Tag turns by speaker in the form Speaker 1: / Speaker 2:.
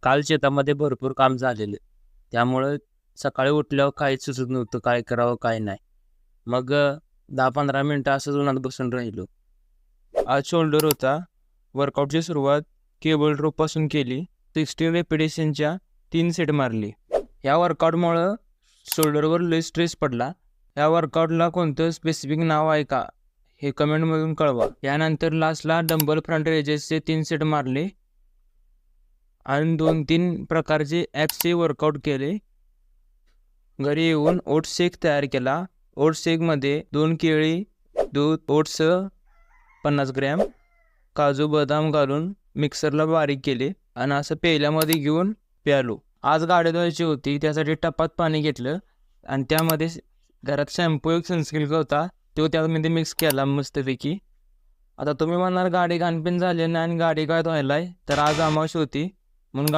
Speaker 1: काल शेतामध्ये भरपूर काम झालेलं. त्यामुळं सकाळी उठल्यावर काहीच सुचत नव्हतं, काय करावं काय नाही. मग 10-15 मिनटं असंच उन्हात बसून राहिलो.
Speaker 2: आज शोल्डर होता. वर्कआउटची सुरुवात केबल रोपपासून केली. 16 रेपिटेशनच्या 3 सेट मारली. या वर्कआउटमुळं शोल्डरवर लय स्ट्रेस पडला. या वर्कआउटला कोणतं स्पेसिफिक नाव आहे का हे कमेंटमधून कळवा. यानंतर लास्टला डंबल फ्रंट रेजेसचे 3 सेट मारले आणि 2-3 प्रकारचे ॲप्सचे वर्कआउट केले. घरी येऊन ओट्स शेक तयार केला. ओट्स शेकमध्ये 2 केळी, दूध, ओट्स 50 ग्रॅम, काजू बदाम घालून मिक्सरला बारीक केले आणि असं पेल्यामध्ये घेऊन प्यालो. आज गाडी धुवायची होती, त्यासाठी टपात पाणी घेतलं आणि त्यामध्ये घरात शॅम्पू एक सनसिल्क होता, तो त्यामध्ये मिक्स केला मस्तपैकी. आता तुम्ही म्हणणार गाडी घाणपण झाली नाही आणि गाडी काय धुवायला आहे, तर आज अमावस्या होती म्हणून